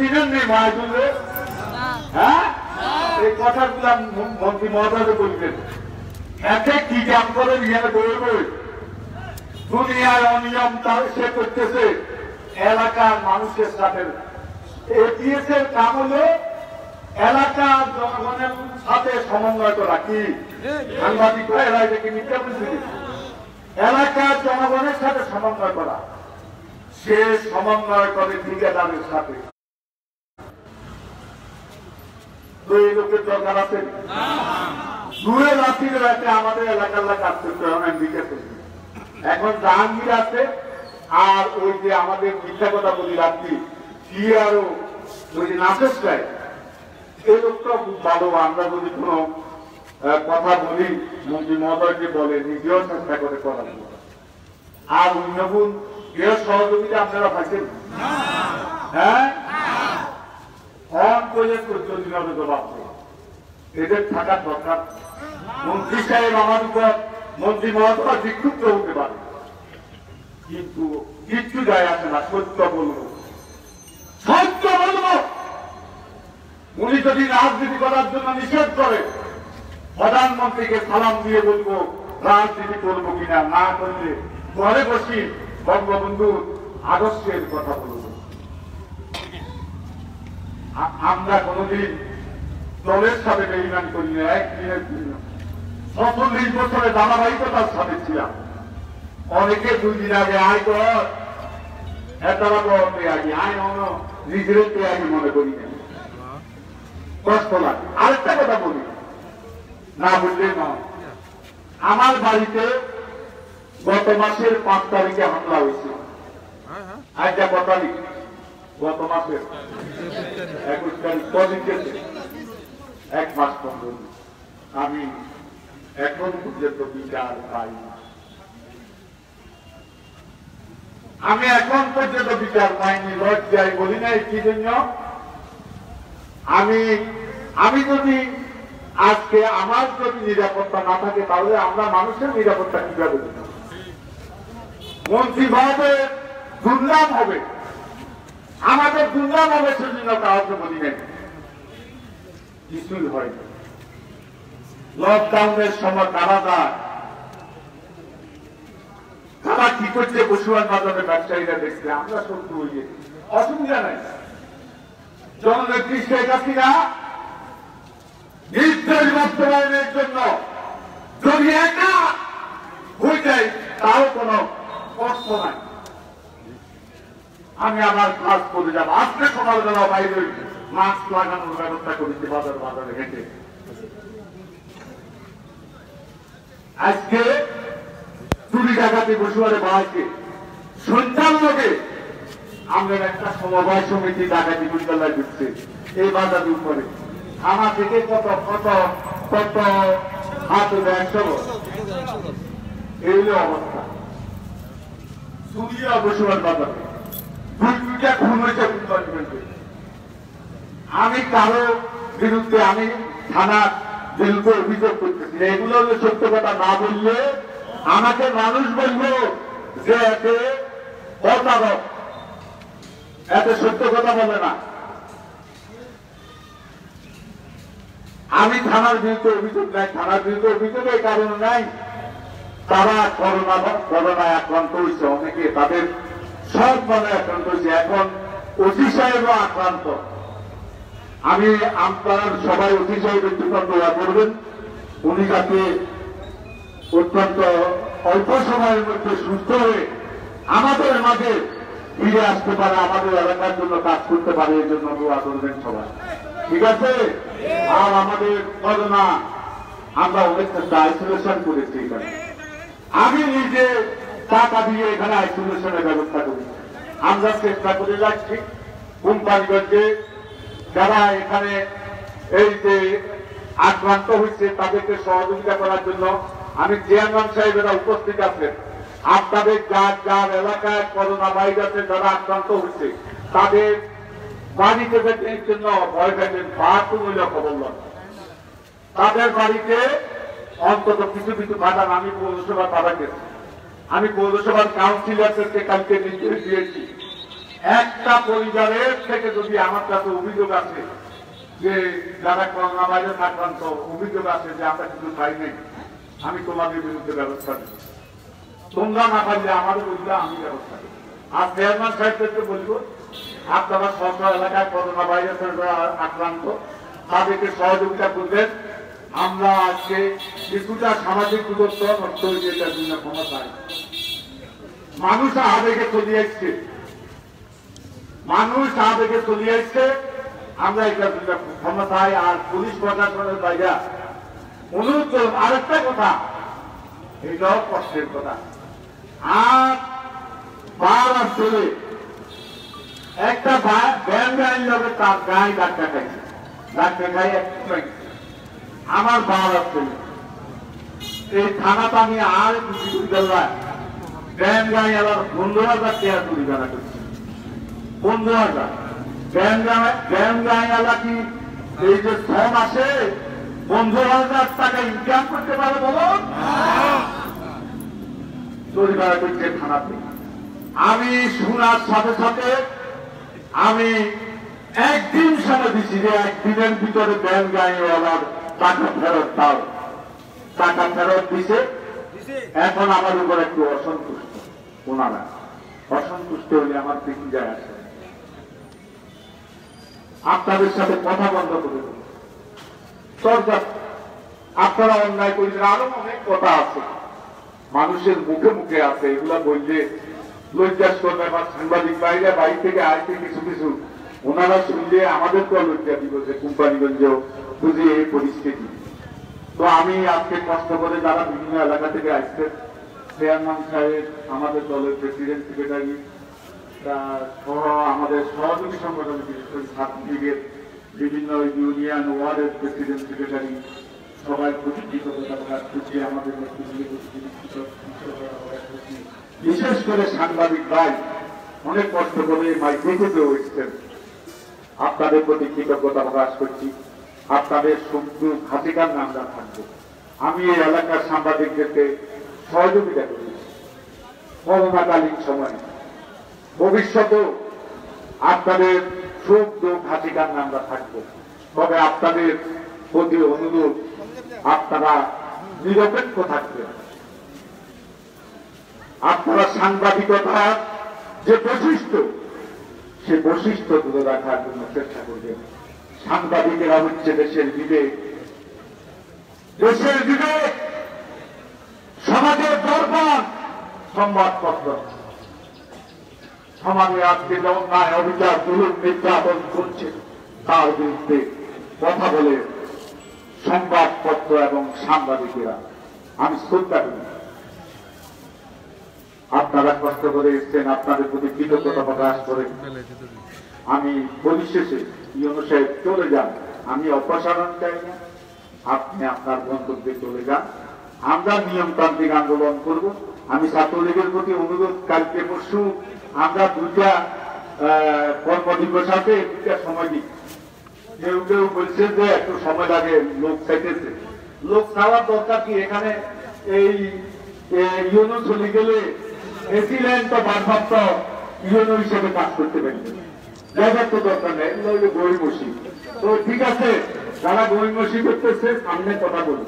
চিনেন নেই মাহজুলে? হ্যাঁ, এই কথাগুলো মন্ত্রী মহোদয় বলবেন। একে কি কাম করেন এখানে বই বই দুনিয়ায় অনিয়ম সে করতেছে এলাকার মানুষের সাথে। এটিএসের কাম হলো এলাকার জনগণের সাথে সমন্বয় করা। কি সাংবাদিকরা এরা এটাকে মিথ্যা বলছে? এলাকার জনগণের সাথে সমন্বয় করা। সে সমন্বয় করে ঠিকাদারের সাথে। এই লোকের দরকার আছে? দূরে রাত্রির রাতে আমাদের এলাকার কাজ করতে হবে। এখন জাহাঙ্গীর আছে আর ওই যে আমাদের মিথ্যা কথা বলি রাত্রি কি আরো ওই যে নাচের চাই, এই লোকটা খুব ভালো। আমরা যদি কোনো কথা বলি মন্ত্রী মহোদয়কে বলে নিজেও চেষ্টা করে করার। আর অন্যগুণ এর সহযোগিতা আপনারা পাইছেন? হ্যাঁ, এদের থাকার দরকার। মন্ত্রী সাহেব আমার উপর মন্ত্রী মহোদয় বিক্ষুব্ধ হতে পারে, কিন্তু কিচ্ছু যায় আসে না। সত্য বলবো, সত্য বলবো। উনি যদি রাজনীতি করার জন্য নিষেধ করে, প্রধানমন্ত্রীকে সালাম দিয়ে বলবো রাজনীতি করবো কিনা। না করলে ঘরে বসি বঙ্গবন্ধুর আদর্শের কথা বলবো। আমরা কোনদিন দলের সাথে বেইমানি করি না। একদিনের ৪৬ বছরে ধারাবাহিকতার সাথে ছিলাম। অনেকে ২ দিন আগে আয় কর আগে আয় নিজের আগে মনে করি না, কষ্ট লাগে। আরেকটা কথা বলি, না বললে নয়। আমার বাড়িতে গত মাসের ৫ তারিখে হামলা হয়েছে। আজকে কত তারিখ? গত মাসের ২১ তারিখ। কদিন গেছে? ১ মাস ১৫ দিন। আমি এখন পর্যন্ত বিচার পাই না। আমি এখন পর্যন্ত বিচার পাইনি। লজ্জায় বলি না কি জন্য? আমি যদি আজকে আমার যদি নিরাপত্তা না থাকে তাহলে আমরা মানুষের নিরাপত্তা কিভাবে দেব? মন্ত্রী মহোদয় দুর্নাম হবে, আমাদের দুর্নাম হবে, সেজন্য কাউকে বলি নাই। কিছুই হয়নি। লকডাউনের সময় তারা কি করছে বসুয়ার বাজারে ব্যবসায়ীরা দেখছে, আমরা সত্যি হয়ে গেছি। অসুবিধা নাই। জননেত্রী শেখ হাসিনা নির্দেশ বাস্তবায়নের জন্য যদি একা হয়ে যায় তাও কোনো কষ্ট নাই। আমি আমার কাজ করে যাবো। আজকে সকালবেলা বাইরে মাস্ক লাগানোর ব্যবস্থা করেছি বাজারে হেঁটে। আজকে চুরি ডাকাতি বসুয়ারে বাড়ছে সন্ধ্যার লোকে আমরা একটা সমবায় সমিতি ডাকাতি বিদ্যালয় দিচ্ছে এই বাজারের উপরে। থানা থেকে কত কত কত হাত ১০০ এই অবস্থা। চুরিয়া বসুয়ার বাজারে ২টা খুন হয়েছে। আমি কারো বিরুদ্ধে আমি থানার বিরুদ্ধে অভিযোগ করতেছি। এগুলো সত্য কথা না বললে আমাকে মানুষ বলবো যে এতে প্রতারক, এতে সত্য কথা বলে না। আমি থানার বিরুদ্ধে অভিযোগ নাই। থানার বিরুদ্ধে অভিযোগ এই কারণে নাই, তারা করোনায় আক্রান্ত হয়েছে। অনেকে তাদের সব মানে আক্রান্ত হয়েছে। এখন ওসি সাহেবও আক্রান্ত। আমি আপনার সবাই ওসি সাহেবের জন্য দোয়া করবেন, উনি যাতে অত্যন্ত অল্প সময়ের মধ্যে সুস্থ হয়ে আমাদের মাঝে ফিরে আসতে পারে, আমাদের এলাকার জন্য কাজ করতে পারে। এই জন্য দোয়া করবেন সবাই, ঠিক আছে? আর আমাদের করোনা আমরা অনেকটা আইসোলেশন করেছি এখানে। আমি নিজে টাকা দিয়ে এখানে আইসোলেশনের ব্যবস্থা করি। আমরা চেষ্টা করে যাচ্ছি কোম্পানিগঞ্জে যারা এখানে এই যে আক্রান্ত হয়েছে তাদেরকে সহযোগিতা করার জন্য। আমি চেয়ারম্যান সাহেবেরা উপস্থিত আছেন। আপনাদের যার যার এলাকায় করোনা ভাইরাসে যারা আক্রান্ত হয়েছে তাদের বাড়িতে এর জন্য ভয় পেতেন, বাহাত্তর খবর নয়। তাদের বাড়িতে অন্তত কিছু কিছু পাঠান। আমি পৌরসভা পাঠা গেছি। আমি পৌরসভার কাউন্সিলরদেরকে কালকে নির্দেশ দিয়েছি একটা পরিবারের থেকে যদি আমার কাছে অভিযোগ আছে যে যারা করোনা ভাইরাস আক্রান্ত, অভিযোগ আছে যে আমরা কিছু পাই নাই, আমি তোমাদের বিরুদ্ধে ব্যবস্থা নেব। তোমরা না পারলে আমাদের বললে আমি ব্যবস্থা নেব। আর চেয়ারম্যান সাহেবদেরকে বলবো, আপনারা স্ব এলাকায় করোনা ভাইরাসের আক্রান্ত, তাদেরকে সহযোগিতা করবেন। আমরা আজকে কিছুটা সামাজিক দূরত্ব নষ্ট হয়েছে, এটার জন্য ক্ষমা চাই। মানুষ আবেগে চলে আসছে, মানুষ আবেগে চলে আসছে, আমরা এটার জন্য ক্ষমা চাই। আর পুলিশ প্রশাসনের বাইরে অনুরোধ করব, আরেকটা কথা, এটাও কষ্টের কথা, আর বার আসলে একটা ব্যান গাড়ি যাবে, তার গায়ে ডাক্তার খাইছে, ডাক্তার খাই আমার বার আসলে এই থানাটা আমি আর ব্যান গাড়ি আবার 15,000 টাকা জরিমানা করছি। 15,000 ব্যান গাড়ি আলা কি এই যে 6 মাসে 15,000 টাকা ইনকাম করতে পারে বলুন? জরিমানা করছে থানাতে। আমি শোনার সাথে সাথে আমি একদিন সময় দিচ্ছি যে একদিনের ভিতরে ব্যান গাড়িওয়ালার টাকা ফেরত দাও। টাকা ফেরত দিছে, এখন আমার উপর একটু অসন্তুষ্ট। ওনারা অসন্তুষ্ট হলে আমার দিকে যায় আসে, আপনাদের সাথে কথা বন্ধ করে দেব। আপনারা অন্যায় করেছেন, আরো অনেক কথা আছে মানুষের মুখে মুখে আছে, এগুলা বললে লজ্জাস্কর ব্যাপার। সাংবাদিক বাইরে বাড়ি থেকে আসতে কিছু কিছু ওনারা শুনলে আমাদেরকেও লজ্জা দিব যে কোম্পানিগঞ্জ বুঝে এই পরিস্থিতি। তো আমি আজকে কষ্ট করে যারা বিভিন্ন এলাকা থেকে আসছেন, চেয়ারম্যান সাহেব, আমাদের দলের প্রেসিডেন্ট সেক্রেটারি সহ আমাদের সহযোগী সংগঠন, বিশেষ করে ছাত্রলীগের বিভিন্ন ইউনিয়ন ওয়ার্ডের প্রেসিডেন্ট সেক্রেটারি, সবাই প্রতি কৃতজ্ঞতা প্রকাশ করছি। আমাদের বিশেষ করে সাংবাদিক ভাই অনেক কষ্ট করে মাইক্রোফোনে এসেছেন, আপনাদের প্রতি কৃতজ্ঞতা প্রকাশ করছি। আপনাদের শত্রু ঘাতিকার নামটা থাকবে। আমি এই এলাকার সাংবাদিকদেরকে সহযোগিতা করি করোনাকালীন সময়ে, ভবিষ্যতেও আপনাদের সুখ দুঃখ ঘাতিকার নামটা থাকবে। তবে আপনাদের প্রতি অনুরোধ, আপনারা নিরপেক্ষ থাকবেন। আপনারা সাংবাদিকতার যে বৈশিষ্ট্য, সে বৈশিষ্ট্য তুলে রাখার জন্য চেষ্টা করবেন। সাংবাদিকেরা হচ্ছে দেশের বিবেক, দেশের বিবেক, সমাজের দর্পণ। সংবাদপত্র সমাজে আজকে যে অন্যায় অবিচার জুলুম নির্যাতন করছে তার বিরুদ্ধে কথা বলে সংবাদপত্র এবং সাংবাদিকেরা আমি শ্রদ্ধা করি। আপনারা কষ্ট করে এসছেন, আপনাদের প্রতি কৃতজ্ঞতা প্রকাশ করে আমি পরিশেষে ইউনূস সাহেব চলে যান, আমি অপসারণ চাই না, আপনি আপনার গন্তব্যে চলে যান। আমরা নিয়মতান্ত্রিক আন্দোলন করব। আমি ছাত্রলীগের প্রতি অনুরোধ, কালকে পরশু আমরা 2টা কর্মদিবস আছে, 2টা সময় দিই। কেউ কেউ বলছে যে একটু সময় লাগে, লোক চাইতেছে। লোক চাওয়ার দরকার কি? এখানে এই ইউনো চলে গেলে এসিলেন তো ভারপ্রাপ্ত ইউনো হিসেবে কাজ করতে পারবে, যাইবার তো দরকার নেই। এগুলো হলো গড়িমসি। তো ঠিক আছে, যারা গড়িমসি করতেছে সামনে কথা বলি,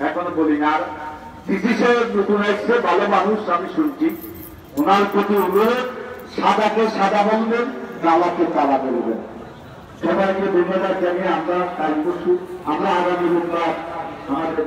এখনো বলি না। আর ডিসি সাহেব নতুন আসছে, ভালো মানুষ, আমি শুনছি। ওনার প্রতি অনুরোধ, সাদাকে সাদা বলবেন, কালাকে কালা বলবেন। সবাইকে ধন্যবাদ জানিয়ে আমরা কাল পরশু, আমরা আগামী রোববার আমাদের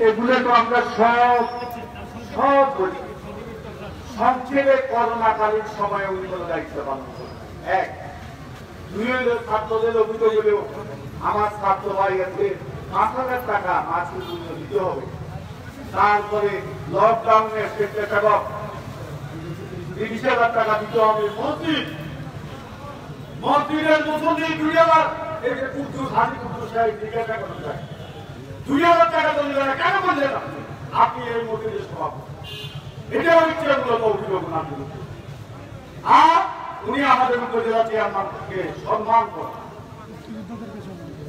এগুলো তো আমরা সব বলি। সংক্ষেপে করোনাকালীন সময়ে উনি কোনো দায়িত্ব পালন করেন। 1, 2 ছাত্রদের অভিযোগ হলেও আমার ছাত্র ভাই আছে 5,000 টাকা মাসের জন্য দিতে হবে। তারপরে লকডাউনে স্বেচ্ছাসেবক 30,000 টাকা দিতে হবে। মসজিদ মন্ত্রীদের মুসল্লি 2000 এই যে কুদ্দুস হাজি কুদ্দুস সাহেব জিজ্ঞাসা করতে চাই 2000 টাকা দল দেয় কেন বললেন আপনি এই মন্ত্রীদের সভাপতি এটা হচ্ছে মূলত অভিযোগ না বিরুদ্ধে আর উনি আমাদের উপজেলা চেয়ারম্যানকে সম্মান করেন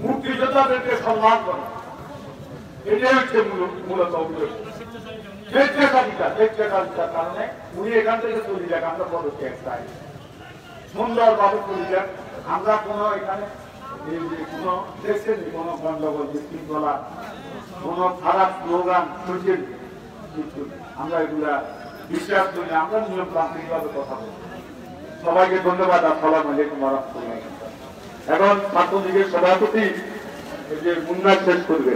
মুক্তিযোদ্ধাদেরকে সম্মান করেন এটাই হচ্ছে মূলত অভিযোগ স্বেচ্ছাচারিতার কারণে উনি এখান থেকে চলে যাক আমরা পদত্যাগ চাই সুন্দরভাবে চলে যাক আমরা কোনো এখানে কোনো দেখছেন কোনো গন্ডগোল বিশৃঙ্খলা কোনো খারাপ স্লোগান শুনছেন কিছু আমরা এগুলা বিশ্বাস করি আমরা নিয়ম তান্ত্রিকভাবে কথা বলি সবাইকে ধন্যবাদ আসসালামু আলাইকুম ওয়া রাহমাতুল্লাহ এখন ছাত্রলীগের সভাপতি এই যে মুন্নার শেষ করবে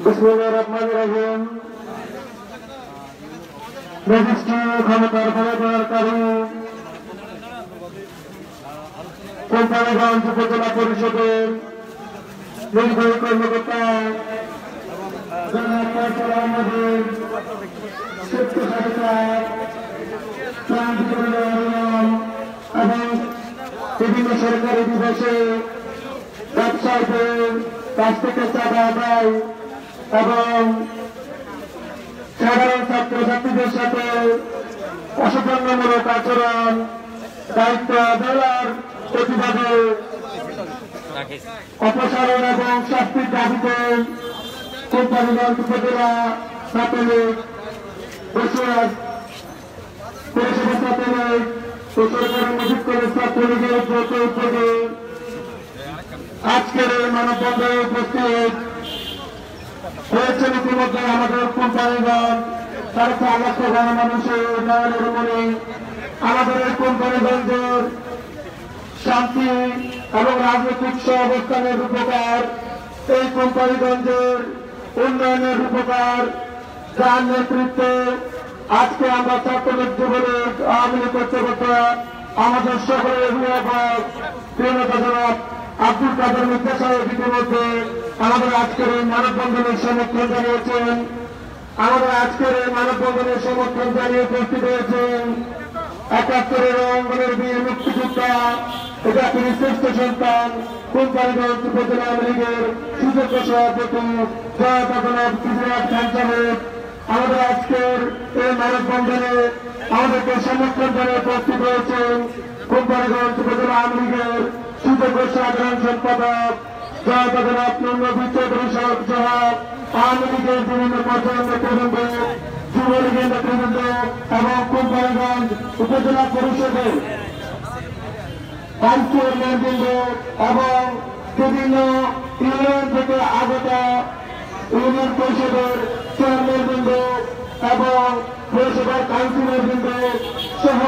বিসমিল্লাহির রহমানির রহিম রেজিস্ট্রি ক্ষমতার ব্যবহারকারী কোম্পানিগঞ্জ উপজেলা পরিষদের নির্বাহী কর্মকর্তা জনাব ফয়সাল আহমেদের স্বেচ্ছাচারিতা এবং বিভিন্ন সরকারি দিবসে ব্যবসায়ীদের কাছ থেকে চাঁদা আদায় এবং সাধারণ ছাত্রছাত্রীদের সাথে অসম্মানমূলক আচরণ দায়িত্ব দেওয়ার প্রতিবাদে অপসারণ এবং শাস্তির দাবিতে কোম্পানিগঞ্জ উপজেলা ছাত্রলীগ পৌরসভা ছাত্রলীগ ও সরকারি মজিদ কলেজ ছাত্রলীগের উদ্যোগে আজকের এই মানববন্ধনে উপস্থিত হয়েছেন ইতিমধ্যে আমাদের কোম্পানিগঞ্জ 4.5 লক্ষ গণমানুষের উন্নয়নের মনে আমাদের এই কোম্পানিগঞ্জের শান্তি এবং রাজনৈতিক সহাবস্থানের রূপকার এই কোম্পানিগঞ্জের উন্নয়নের রূপকার যার নেতৃত্বে আজকে আমরা ছাত্রলীগ যুবলীগ আওয়ামী লীগ ঐক্যবদ্ধ আমাদের সকলের অভিভাবক প্রিয়তা জনাব আব্দুল কাদের মির্জা সাহেব ইতিমধ্যে আমাদের আজকের এই মানববন্ধনের সমর্থন জানিয়েছেন আমাদের আজকের এই মানববন্ধনের সমর্থন জানিয়ে উপস্থিত হয়েছেন 71-এর অঙ্গনের বীর মুক্তিযোদ্ধা জাতির শ্রেষ্ঠ সন্তান কোম্পানিগঞ্জ উপজেলা আওয়ামী লীগের সুযোগ্য সভাপতি জয়তা জনাব কিবরিয়াত খান সাহেব আমাদের আজকের এই মানববন্ধনে আমাদেরকে সমর্থন জানিয়ে উপস্থিত হয়েছেন কোম্পানিগঞ্জ উপজেলা আওয়ামী লীগের সুযোগ্য সাধারণ সম্পাদক জয়তা জনাব নবী চৌধুরী সাহেব সহ আওয়ামী লীগের বিভিন্ন পর্যায়ের নেতৃবৃন্দ যুবলীগের নেতৃবৃন্দ এবং কোম্পানিগঞ্জ উপজেলা পরিষদের ভাইস চেয়ারম্যানবৃন্দ এবং বিভিন্ন ইউনিয়ন থেকে আগত ইউনিয়ন পরিষদের চেয়ারম্যানবৃন্দ এবং পৌরসভার কাউন্সিলরবৃন্দ সহ